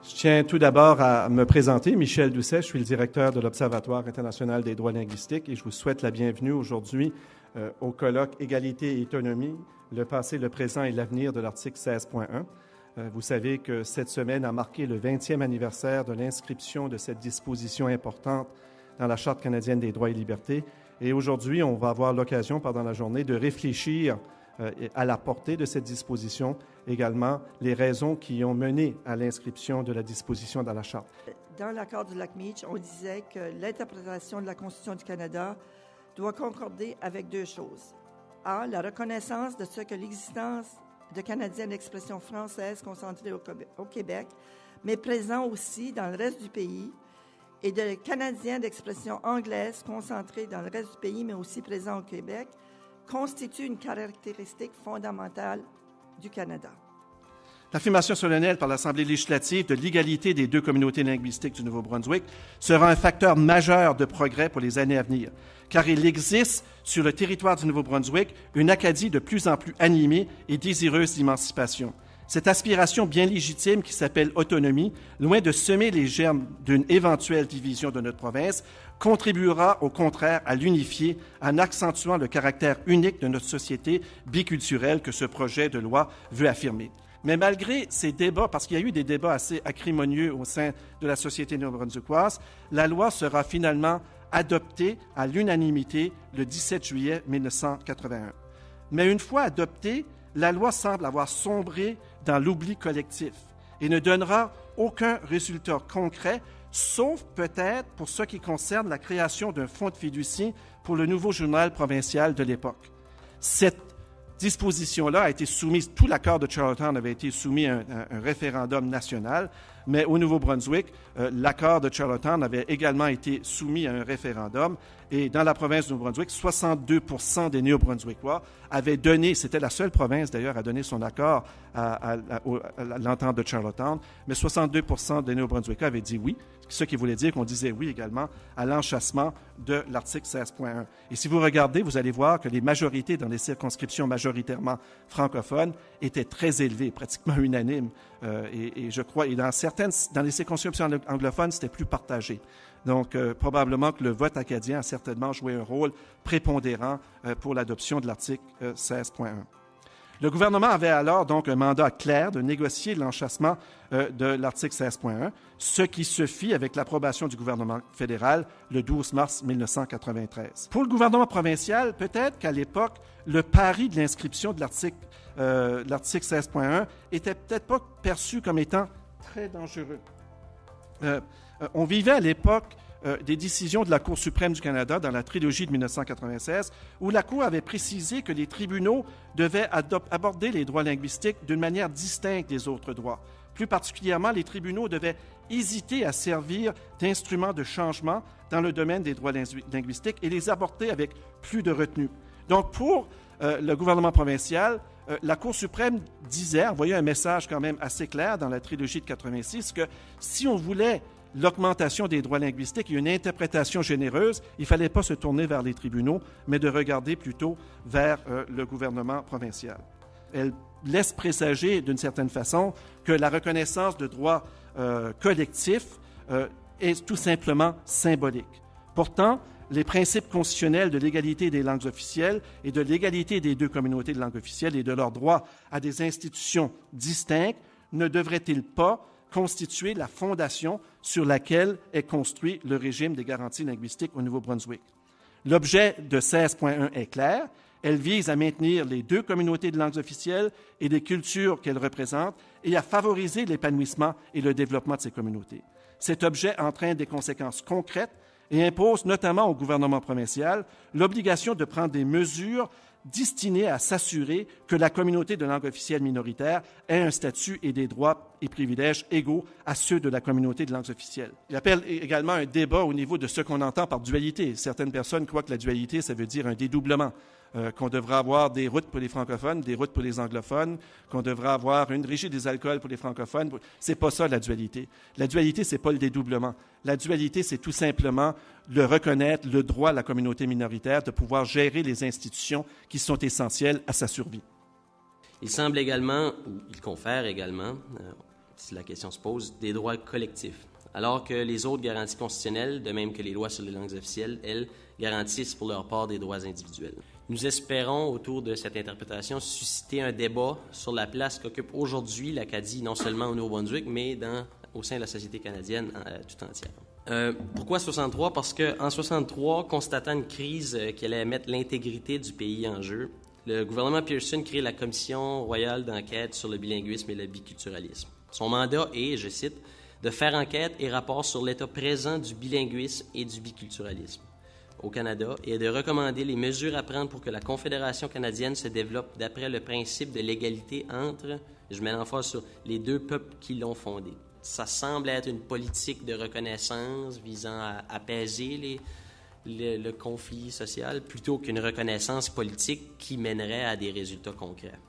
Je tiens tout d'abord à me présenter. Michel Doucet, je suis le directeur de l'Observatoire international des droits linguistiques et je vous souhaite la bienvenue aujourd'hui au colloque Égalité et autonomie, le passé, le présent et l'avenir de l'article 16.1. Vous savez que cette semaine a marqué le 20e anniversaire de l'inscription de cette disposition importante dans la Charte canadienne des droits et libertés. Et aujourd'hui, on va avoir l'occasion pendant la journée de réfléchir à la portée de cette disposition, également les raisons qui ont mené à l'inscription de la disposition dans la Charte. Dans l'accord du lac Meach, on disait que l'interprétation de la Constitution du Canada doit concorder avec deux choses. A, la reconnaissance de ce que l'existence de Canadiens d'expression française concentrés au Québec, mais présents aussi dans le reste du pays, et de Canadiens d'expression anglaise concentrés dans le reste du pays, mais aussi présents au Québec, constitue une caractéristique fondamentale du Canada. L'affirmation solennelle par l'Assemblée législative de l'égalité des deux communautés linguistiques du Nouveau-Brunswick sera un facteur majeur de progrès pour les années à venir, car il existe sur le territoire du Nouveau-Brunswick une Acadie de plus en plus animée et désireuse d'émancipation. Cette aspiration bien légitime qui s'appelle autonomie, loin de semer les germes d'une éventuelle division de notre province, contribuera au contraire à l'unifier en accentuant le caractère unique de notre société biculturelle que ce projet de loi veut affirmer. Mais malgré ces débats, parce qu'il y a eu des débats assez acrimonieux au sein de la société néo-brunswickoise, la loi sera finalement adoptée à l'unanimité le 17 juillet 1981. Mais une fois adoptée, la loi semble avoir sombré dans l'oubli collectif et ne donnera aucun résultat concret, sauf peut-être pour ce qui concerne la création d'un fonds de fiducie pour le nouveau journal provincial de l'époque. Cette disposition-là a été soumise, tout l'accord de Charlottetown avait été soumis à un référendum national, mais au Nouveau-Brunswick, l'accord de Charlottetown avait également été soumis à un référendum et dans la province du Nouveau-Brunswick, 62% des Néo-Brunswickois avaient donné, c'était la seule province d'ailleurs à donner son accord à l'entente de Charlottetown, mais 62% des Néo-Brunswickois avaient dit oui, ce qui voulait dire qu'on disait oui également à l'enchâssement de l'article 16.1. Et si vous regardez, vous allez voir que les majorités dans les circonscriptions majoritairement francophones étaient très élevées, pratiquement unanimes. Et je crois, et dans les circonscriptions anglophones, c'était plus partagé. Donc, probablement que le vote acadien a certainement joué un rôle prépondérant pour l'adoption de l'article 16.1. Le gouvernement avait alors donc un mandat clair de négocier l'enchâssement de l'article 16.1, ce qui se fit avec l'approbation du gouvernement fédéral le 12 mars 1993. Pour le gouvernement provincial, peut-être qu'à l'époque, le pari de l'inscription de l'article 16.1 était peut-être pas perçu comme étant très dangereux. On vivait à l'époque des décisions de la Cour suprême du Canada dans la trilogie de 1996, où la Cour avait précisé que les tribunaux devaient aborder les droits linguistiques d'une manière distincte des autres droits. Plus particulièrement, les tribunaux devaient hésiter à servir d'instruments de changement dans le domaine des droits linguistiques et les aborder avec plus de retenue. Donc, pour le gouvernement provincial, la Cour suprême disait, envoyait un message quand même assez clair dans la trilogie de 86, que si on voulait l'augmentation des droits linguistiques et une interprétation généreuse, il ne fallait pas se tourner vers les tribunaux, mais de regarder plutôt vers le gouvernement provincial. Elle laisse présager, d'une certaine façon, que la reconnaissance de droits collectifs est tout simplement symbolique. Pourtant, les principes constitutionnels de l'égalité des langues officielles et de l'égalité des deux communautés de langue officielle et de leur droit à des institutions distinctes ne devraient-ils pas constituer la fondation sur laquelle est construit le régime des garanties linguistiques au Nouveau-Brunswick? L'objet de 16.1 est clair. Elle vise à maintenir les deux communautés de langues officielles et les cultures qu'elles représentent et à favoriser l'épanouissement et le développement de ces communautés. Cet objet entraîne des conséquences concrètes et impose notamment au gouvernement provincial l'obligation de prendre des mesures destinées à s'assurer que la communauté de langue officielle minoritaire ait un statut et des droits et privilèges égaux à ceux de la communauté de langues officielles. Il appelle également un débat au niveau de ce qu'on entend par dualité. Certaines personnes croient que la dualité, ça veut dire un dédoublement. Qu'on devra avoir des routes pour les francophones, des routes pour les anglophones, qu'on devra avoir une régie des alcools pour les francophones. C'est pas ça, la dualité. La dualité, c'est pas le dédoublement. La dualité, c'est tout simplement le reconnaître, le droit à la communauté minoritaire de pouvoir gérer les institutions qui sont essentielles à sa survie. Il semble également, ou il confère également, si la question se pose, des droits collectifs, alors que les autres garanties constitutionnelles, de même que les lois sur les langues officielles, elles, garantissent pour leur part des droits individuels. Nous espérons, autour de cette interprétation, susciter un débat sur la place qu'occupe aujourd'hui l'Acadie, non seulement au Nouveau-Brunswick, mais au sein de la société canadienne tout entière. Pourquoi 63? Parce qu'en 63, constatant une crise qui allait mettre l'intégrité du pays en jeu, le gouvernement Pearson crée la Commission royale d'enquête sur le bilinguisme et le biculturalisme. Son mandat est, je cite, de faire enquête et rapport sur l'état présent du bilinguisme et du biculturalisme au Canada et de recommander les mesures à prendre pour que la Confédération canadienne se développe d'après le principe de l'égalité entre, je mets l'emphase sur les deux peuples qui l'ont fondée. Ça semble être une politique de reconnaissance visant à apaiser le conflit social plutôt qu'une reconnaissance politique qui mènerait à des résultats concrets.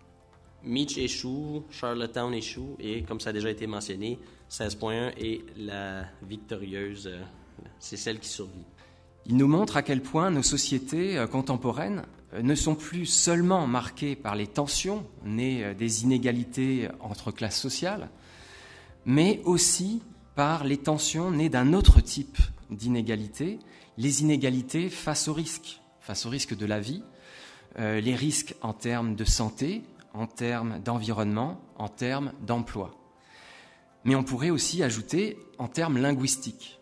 Meech échoue, Charlottetown échoue et, comme ça a déjà été mentionné, 16.1 est la victorieuse, c'est celle qui survit. Il nous montre à quel point nos sociétés contemporaines ne sont plus seulement marquées par les tensions nées des inégalités entre classes sociales, mais aussi par les tensions nées d'un autre type d'inégalité, les inégalités face au risque de la vie, les risques en termes de santé, en termes d'environnement, en termes d'emploi. Mais on pourrait aussi ajouter en termes linguistiques.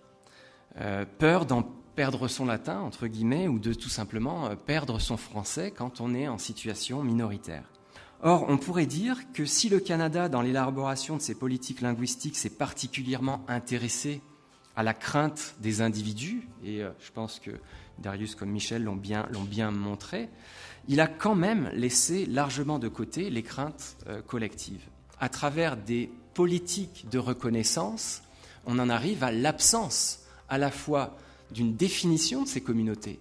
Peur d'en perdre son latin, entre guillemets, ou de tout simplement perdre son français quand on est en situation minoritaire. Or, on pourrait dire que si le Canada, dans l'élaboration de ses politiques linguistiques, s'est particulièrement intéressé à la crainte des individus, et je pense que Darius comme Michel l'ont bien montré, il a quand même laissé largement de côté les craintes collectives. À travers des politiques de reconnaissance, on en arrive à l'absence à la fois d'une définition de ces communautés.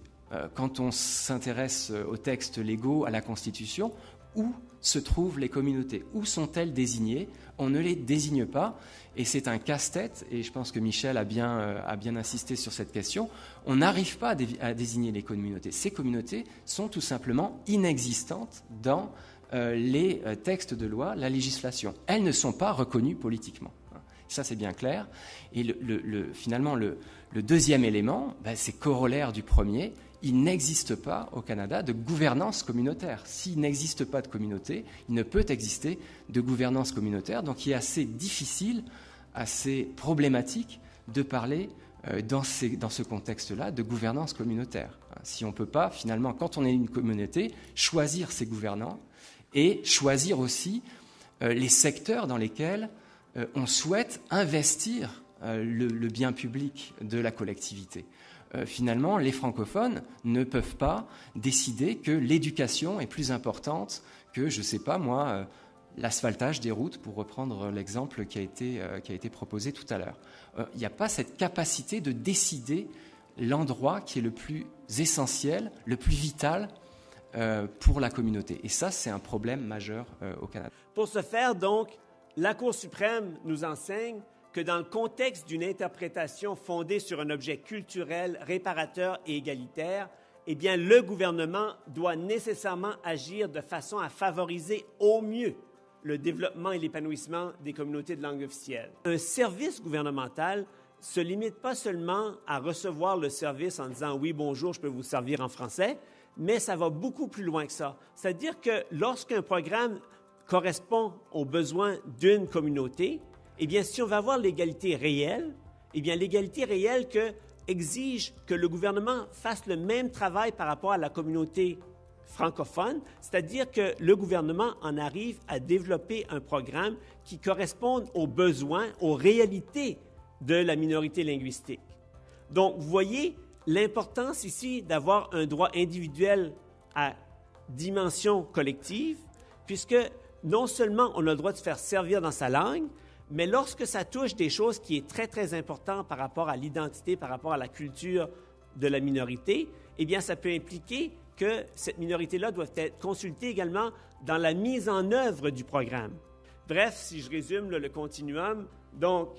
Quand on s'intéresse aux textes légaux, à la Constitution, où se trouvent les communautés? Où sont-elles désignées? On ne les désigne pas, et c'est un casse-tête, et je pense que Michel a bien insisté sur cette question. On n'arrive pas à désigner les communautés. Ces communautés sont tout simplement inexistantes dans les textes de loi, la législation. Elles ne sont pas reconnues politiquement. Ça, c'est bien clair. Et finalement, le deuxième élément, c'est corollaire du premier. Il n'existe pas au Canada de gouvernance communautaire. S'il n'existe pas de communauté, il ne peut exister de gouvernance communautaire. Donc il est assez difficile, assez problématique de parler dans ce contexte-là de gouvernance communautaire. Si on ne peut pas, finalement, quand on est une communauté, choisir ses gouvernants et choisir aussi les secteurs dans lesquels on souhaite investir le bien public de la collectivité. Finalement, les francophones ne peuvent pas décider que l'éducation est plus importante que, je ne sais pas moi, l'asphaltage des routes, pour reprendre l'exemple qui a été proposé tout à l'heure. Il n'y a pas cette capacité de décider l'endroit qui est le plus essentiel, le plus vital pour la communauté. Et ça, c'est un problème majeur au Canada. Pour ce faire, donc, la Cour suprême nous enseigne que dans le contexte d'une interprétation fondée sur un objet culturel, réparateur et égalitaire, eh bien, le gouvernement doit nécessairement agir de façon à favoriser au mieux le développement et l'épanouissement des communautés de langue officielle. Un service gouvernemental ne se limite pas seulement à recevoir le service en disant « oui, bonjour, je peux vous servir en français », mais ça va beaucoup plus loin que ça. C'est-à-dire que lorsqu'un programme correspond aux besoins d'une communauté, eh bien, si on veut avoir l'égalité réelle, eh bien, l'égalité réelle exige que le gouvernement fasse le même travail par rapport à la communauté francophone, c'est-à-dire que le gouvernement en arrive à développer un programme qui corresponde aux besoins, aux réalités de la minorité linguistique. Donc, vous voyez l'importance ici d'avoir un droit individuel à dimension collective, puisque non seulement on a le droit de se faire servir dans sa langue, mais lorsque ça touche des choses qui est très, très important par rapport à l'identité, par rapport à la culture de la minorité, eh bien, ça peut impliquer que cette minorité-là doit être consultée également dans la mise en œuvre du programme. Bref, si je résume le continuum, donc,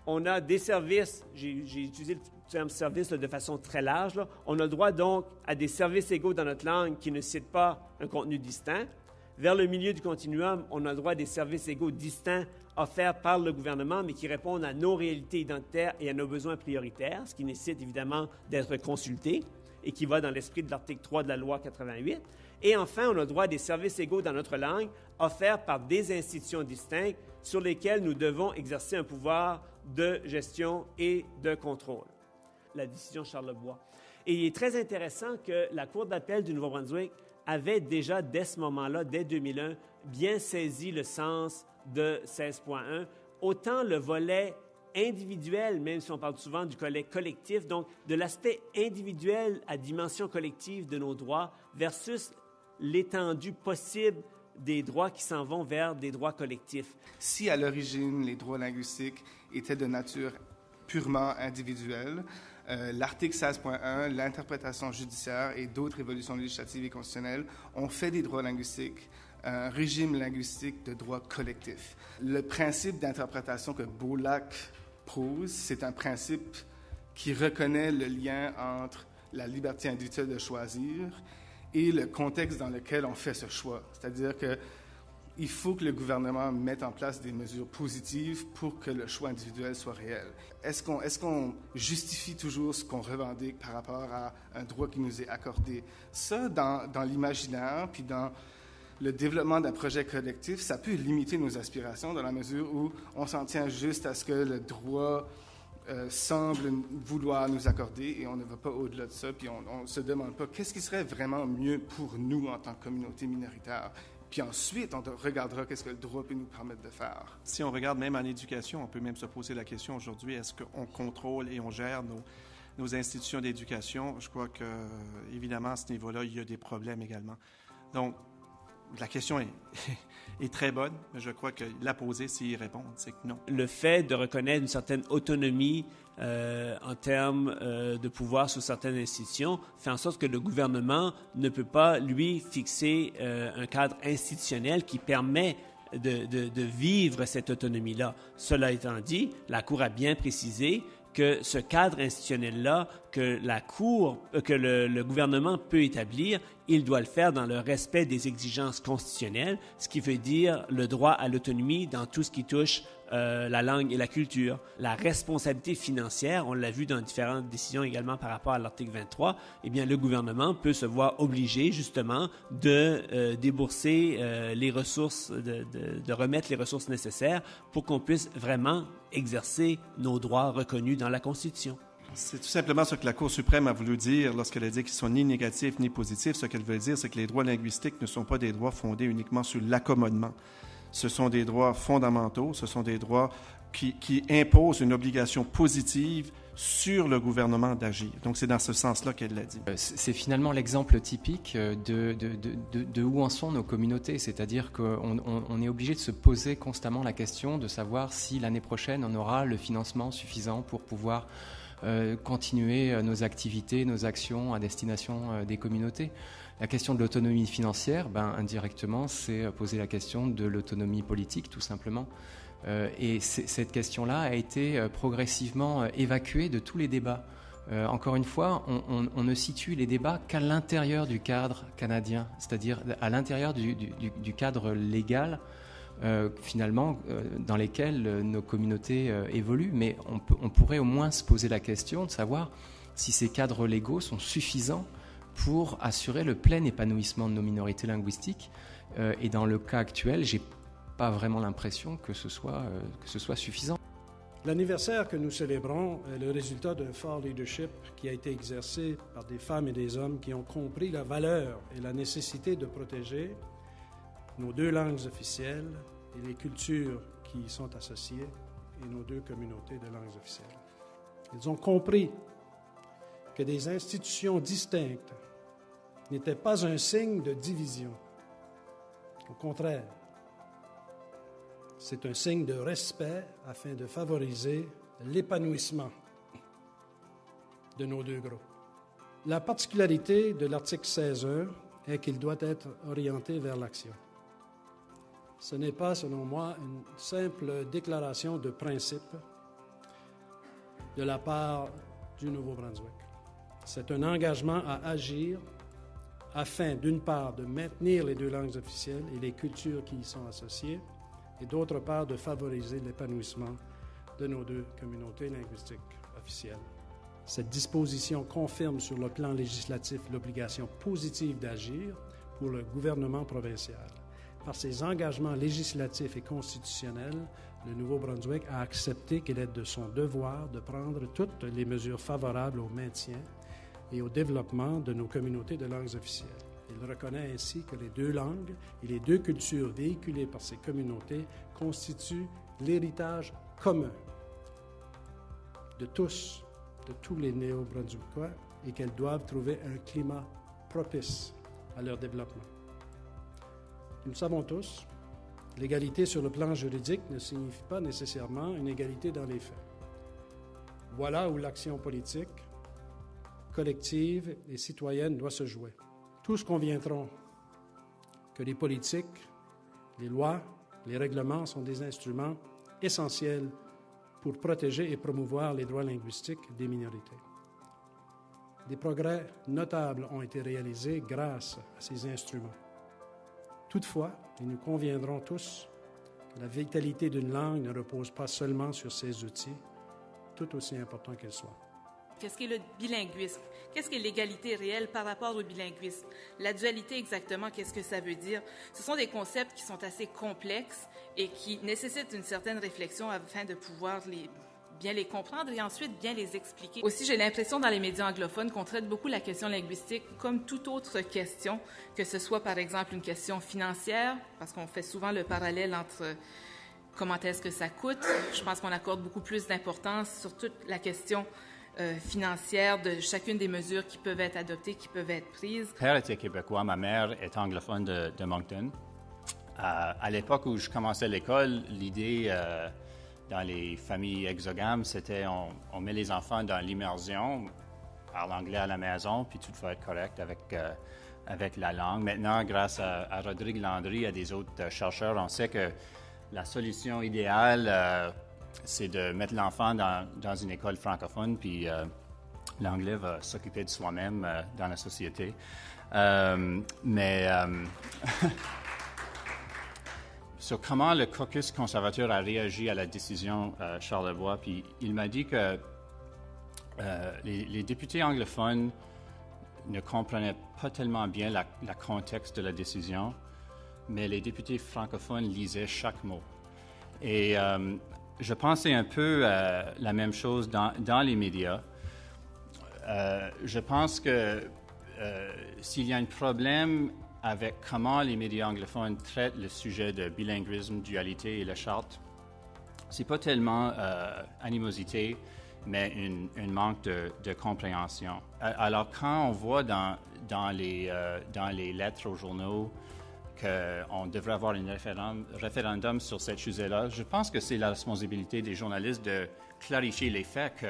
on a des services, j'ai utilisé le terme service de façon très large, là. On a le droit donc à des services égaux dans notre langue qui ne citent pas un contenu distinct. Vers le milieu du continuum, on a le droit à des services égaux distincts offerts par le gouvernement, mais qui répondent à nos réalités identitaires et à nos besoins prioritaires, ce qui nécessite évidemment d'être consulté et qui va dans l'esprit de l'article 3 de la loi 88. Et enfin, on a droit à des services égaux dans notre langue, offerts par des institutions distinctes sur lesquelles nous devons exercer un pouvoir de gestion et de contrôle. La décision Charlebois. Et il est très intéressant que la Cour d'appel du Nouveau-Brunswick avait déjà, dès ce moment-là, dès 2001, bien saisi le sens de 16.1, autant le volet individuel, même si on parle souvent du volet collectif, donc de l'aspect individuel à dimension collective de nos droits versus l'étendue possible des droits qui s'en vont vers des droits collectifs. Si à l'origine, les droits linguistiques étaient de nature purement individuelle, l'article 16.1, l'interprétation judiciaire et d'autres évolutions législatives et constitutionnelles ont fait des droits linguistiques un régime linguistique de droit collectif. Le principe d'interprétation que Beaulac pose, c'est un principe qui reconnaît le lien entre la liberté individuelle de choisir et le contexte dans lequel on fait ce choix. C'est-à-dire qu'il faut que le gouvernement mette en place des mesures positives pour que le choix individuel soit réel. Est-ce qu'on justifie toujours ce qu'on revendique par rapport à un droit qui nous est accordé? Ça, dans l'imaginaire, puis dans le développement d'un projet collectif, ça peut limiter nos aspirations dans la mesure où on s'en tient juste à ce que le droit semble vouloir nous accorder et on ne va pas au-delà de ça, puis on ne se demande pas qu'est-ce qui serait vraiment mieux pour nous en tant que communauté minoritaire. Puis ensuite, on regardera qu'est-ce que le droit peut nous permettre de faire. Si on regarde même en éducation, on peut même se poser la question aujourd'hui, est-ce qu'on contrôle et on gère nos institutions d'éducation? Je crois que, évidemment, à ce niveau-là, il y a des problèmes également. Donc, la question est très bonne, mais je crois que la poser, s'ils répondent, c'est que non. Le fait de reconnaître une certaine autonomie en termes de pouvoir sur certaines institutions fait en sorte que le gouvernement ne peut pas, lui, fixer un cadre institutionnel qui permet de vivre cette autonomie-là. Cela étant dit, la Cour a bien précisé que ce cadre institutionnel-là, que le gouvernement peut établir, il doit le faire dans le respect des exigences constitutionnelles, ce qui veut dire le droit à l'autonomie dans tout ce qui touche la langue et la culture. La responsabilité financière, on l'a vu dans différentes décisions également par rapport à l'article 23, eh bien, le gouvernement peut se voir obligé justement de débourser les ressources, de remettre les ressources nécessaires pour qu'on puisse vraiment exercer nos droits reconnus dans la Constitution. C'est tout simplement ce que la Cour suprême a voulu dire lorsqu'elle a dit qu'ils sont ni négatifs ni positifs. Ce qu'elle veut dire, c'est que les droits linguistiques ne sont pas des droits fondés uniquement sur l'accommodement. Ce sont des droits fondamentaux, ce sont des droits qui imposent une obligation positive sur le gouvernement d'agir. Donc, c'est dans ce sens-là qu'elle l'a dit. C'est finalement l'exemple typique de où en sont nos communautés. C'est-à-dire qu'on est obligé de se poser constamment la question de savoir si l'année prochaine, on aura le financement suffisant pour pouvoir continuer nos activités, nos actions à destination des communautés. La question de l'autonomie financière, indirectement, c'est poser la question de l'autonomie politique, tout simplement. Et cette question-là a été progressivement évacuée de tous les débats. Encore une fois, on ne situe les débats qu'à l'intérieur du cadre canadien, c'est-à-dire à l'intérieur du cadre légal, finalement, dans lesquels nos communautés évoluent. Mais on pourrait au moins se poser la question de savoir si ces cadres légaux sont suffisants pour assurer le plein épanouissement de nos minorités linguistiques. Et dans le cas actuel, j'ai pas vraiment l'impression que ce soit suffisant. L'anniversaire que nous célébrons est le résultat d'un fort leadership qui a été exercé par des femmes et des hommes qui ont compris la valeur et la nécessité de protéger nos deux langues officielles et les cultures qui y sont associées et nos deux communautés de langues officielles. Ils ont compris que des institutions distinctes n'étaient pas un signe de division. Au contraire, c'est un signe de respect afin de favoriser l'épanouissement de nos deux groupes. La particularité de l'article 16.1 est qu'il doit être orienté vers l'action. Ce n'est pas, selon moi, une simple déclaration de principe de la part du Nouveau-Brunswick. C'est un engagement à agir afin, d'une part, de maintenir les deux langues officielles et les cultures qui y sont associées, et d'autre part de favoriser l'épanouissement de nos deux communautés linguistiques officielles. Cette disposition confirme sur le plan législatif l'obligation positive d'agir pour le gouvernement provincial. Par ses engagements législatifs et constitutionnels, le Nouveau-Brunswick a accepté qu'il est de son devoir de prendre toutes les mesures favorables au maintien et au développement de nos communautés de langues officielles. Il reconnaît ainsi que les deux langues et les deux cultures véhiculées par ces communautés constituent l'héritage commun de tous les Néo-Brunswickois et qu'elles doivent trouver un climat propice à leur développement. Nous le savons tous, l'égalité sur le plan juridique ne signifie pas nécessairement une égalité dans les faits. Voilà où l'action politique, collective et citoyenne doit se jouer. Tous conviendront que les politiques, les lois, les règlements sont des instruments essentiels pour protéger et promouvoir les droits linguistiques des minorités. Des progrès notables ont été réalisés grâce à ces instruments. Toutefois, et nous conviendrons tous que la vitalité d'une langue ne repose pas seulement sur ses outils, tout aussi importants qu'elle soit. Qu'est-ce qu'est le bilinguisme? Qu'est-ce qu'est l'égalité réelle par rapport au bilinguisme? La dualité, exactement, qu'est-ce que ça veut dire? Ce sont des concepts qui sont assez complexes et qui nécessitent une certaine réflexion afin de pouvoir bien les comprendre et ensuite bien les expliquer. Aussi, j'ai l'impression dans les médias anglophones qu'on traite beaucoup la question linguistique comme toute autre question, que ce soit par exemple une question financière, parce qu'on fait souvent le parallèle entre comment est-ce que ça coûte. Je pense qu'on accorde beaucoup plus d'importance sur toute la question financière de chacune des mesures qui peuvent être adoptées, qui peuvent être prises. Mon père était québécois, ma mère est anglophone de Moncton. À l'époque où je commençais l'école, l'idée dans les familles exogames, c'était on met les enfants dans l'immersion, on parle anglais à la maison, puis tout va être correct avec la langue. Maintenant, grâce à Rodrigue Landry et à des autres chercheurs, on sait que la solution idéale, c'est de mettre l'enfant dans une école francophone, puis l'anglais va s'occuper de soi-même dans la société. Sur comment le caucus conservateur a réagi à la décision Charlevoix, puis il m'a dit que les députés anglophones ne comprenaient pas tellement bien le contexte de la décision, mais les députés francophones lisaient chaque mot. Et je pensais un peu la même chose dans les médias. Je pense que s'il y a un problème avec comment les médias anglophones traitent le sujet de bilinguisme, dualité et la charte, c'est pas tellement animosité, mais un manque de compréhension. Alors, quand on voit dans les lettres aux journaux qu'on devrait avoir un référendum sur cette chose-là, je pense que c'est la responsabilité des journalistes de clarifier les faits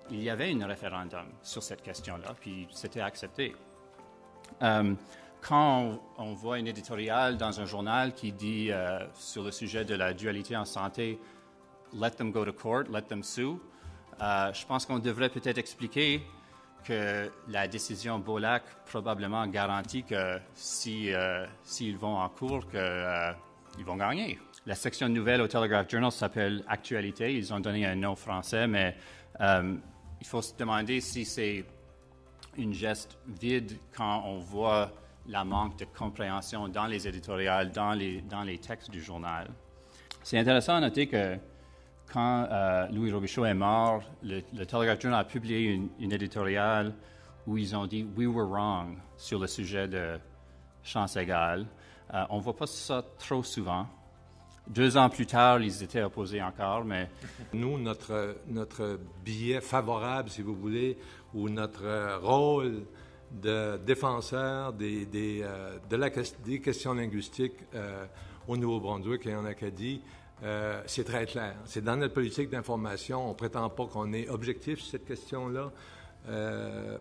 qu'il y avait un référendum sur cette question-là, puis c'était accepté. Quand on voit un éditorial dans un journal qui dit sur le sujet de la dualité en santé, « Let them go to court, let them sue », je pense qu'on devrait peut-être expliquer que la décision Beaulac probablement garantit que s'ils vont en cours, qu'ils vont gagner. La section nouvelle au Telegraph Journal s'appelle « Actualité ». Ils ont donné un nom français, mais il faut se demander si c'est une geste vide quand on voit la manque de compréhension dans les éditoriales, dans les textes du journal. C'est intéressant à noter que quand Louis Robichaud est mort, le Telegraph Journal a publié une éditoriale où ils ont dit « We were wrong » sur le sujet de chance égale. On ne voit pas ça trop souvent. 2 ans plus tard, ils étaient opposés encore, mais... Nous, notre billet favorable, si vous voulez, ou notre rôle de défenseur des questions linguistiques au Nouveau-Brunswick et en Acadie, c'est très clair. C'est dans notre politique d'information. On ne prétend pas qu'on est objectif sur cette question-là. Je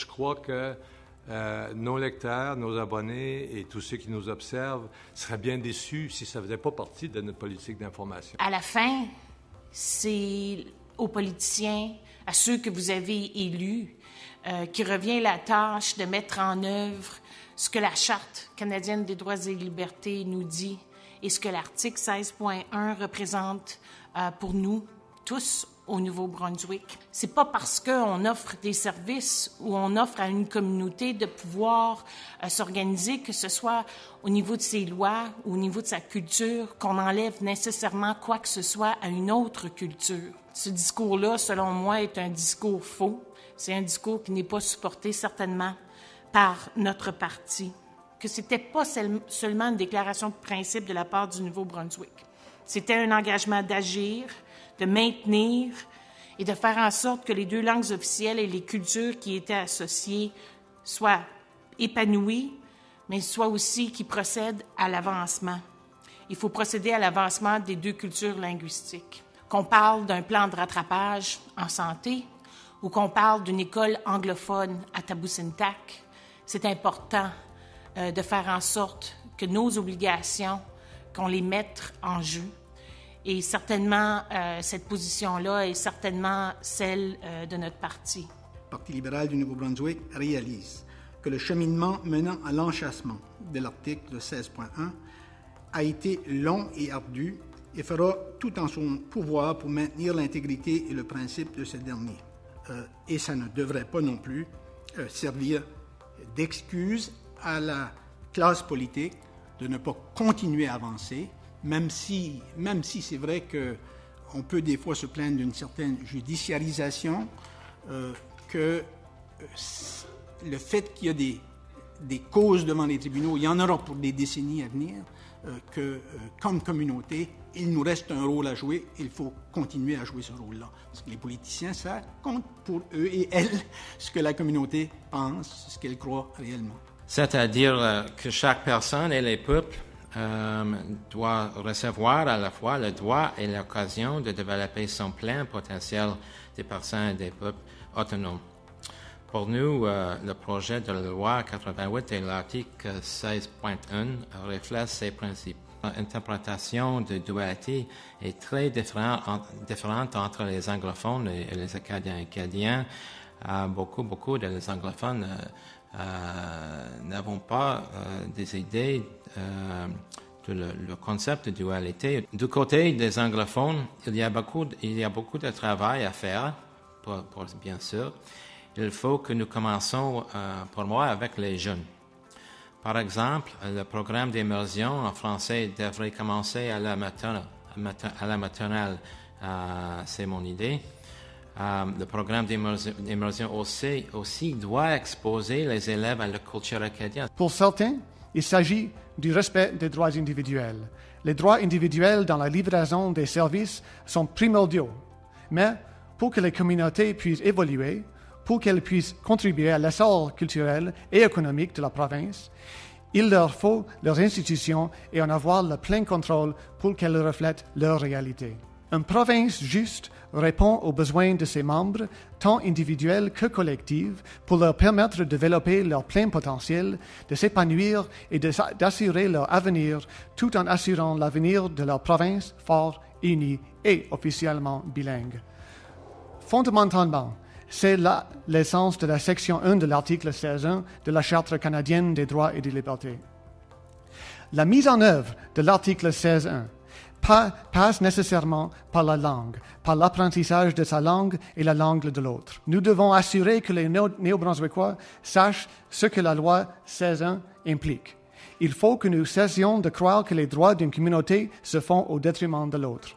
crois que nos lecteurs, nos abonnés et tous ceux qui nous observent seraient bien déçus si ça ne faisait pas partie de notre politique d'information. À la fin, c'est aux politiciens, à ceux que vous avez élus, qui revient la tâche de mettre en œuvre ce que la Charte canadienne des droits et libertés nous dit et ce que l'article 16.1 représente pour nous tous au Nouveau-Brunswick. C'est pas parce qu'on offre des services ou on offre à une communauté de pouvoir s'organiser, que ce soit au niveau de ses lois ou au niveau de sa culture, qu'on enlève nécessairement quoi que ce soit à une autre culture. Ce discours-là, selon moi, est un discours faux. C'est un discours qui n'est pas supporté certainement par notre parti. Que c'était pas seulement une déclaration de principe de la part du Nouveau-Brunswick. C'était un engagement d'agir, de maintenir et de faire en sorte que les deux langues officielles et les cultures qui étaient associées soient épanouies, mais soient aussi qui procèdent à l'avancement. Il faut procéder à l'avancement des deux cultures linguistiques. Qu'on parle d'un plan de rattrapage en santé ou qu'on parle d'une école anglophone à Tabusintac, c'est important de faire en sorte que nos obligations, qu'on les mette en jeu. Et certainement, cette position-là est certainement celle de notre parti. Le Parti libéral du Nouveau-Brunswick réalise que le cheminement menant à l'enchâssement de l'article 16.1 a été long et ardu et fera tout en son pouvoir pour maintenir l'intégrité et le principe de ce dernier. Et ça ne devrait pas non plus servir d'excuse à la classe politique de ne pas continuer à avancer, même si c'est vrai qu'on peut des fois se plaindre d'une certaine judiciarisation, que le fait qu'il y a des causes devant les tribunaux, il y en aura pour des décennies à venir, que comme communauté, il nous reste un rôle à jouer, il faut continuer à jouer ce rôle-là. Parce que les politiciens, ça compte pour eux et elles ce que la communauté pense, ce qu'elle croit réellement. C'est-à-dire que chaque personne et les peuples doivent recevoir à la fois le droit et l'occasion de développer son plein potentiel des personnes et des peuples autonomes. Pour nous, le projet de loi 88 et l'article 16.1 reflètent ces principes. L'interprétation de dualité est très différente entre les anglophones et les Acadiens. Beaucoup de les anglophones n'avons pas des idées de le concept de dualité. Du côté des anglophones, il y a beaucoup de travail à faire, bien sûr. Il faut que nous commençons, pour moi, avec les jeunes. Par exemple, le programme d'immersion en français devrait commencer à la maternelle. C'est mon idée. Le programme d'immersion aussi doit exposer les élèves à la culture acadienne. Pour certains, il s'agit du respect des droits individuels. Les droits individuels dans la livraison des services sont primordiaux. Mais pour que les communautés puissent évoluer, pour qu'elles puissent contribuer à l'essor culturel et économique de la province, il leur faut leurs institutions et en avoir le plein contrôle pour qu'elles reflètent leur réalité. Une province juste répond aux besoins de ses membres, tant individuels que collectifs, pour leur permettre de développer leur plein potentiel, de s'épanouir et d'assurer leur avenir, tout en assurant l'avenir de leur province fort, unie et officiellement bilingue. Fondamentalement, c'est là l'essence de la section 1 de l'article 16.1 de la Charte canadienne des droits et des libertés. La mise en œuvre de l'article 16.1 passe nécessairement par la langue, par l'apprentissage de sa langue et la langue de l'autre. Nous devons assurer que les Néo-Brunswickois sachent ce que la loi 16.1 implique. Il faut que nous cessions de croire que les droits d'une communauté se font au détriment de l'autre.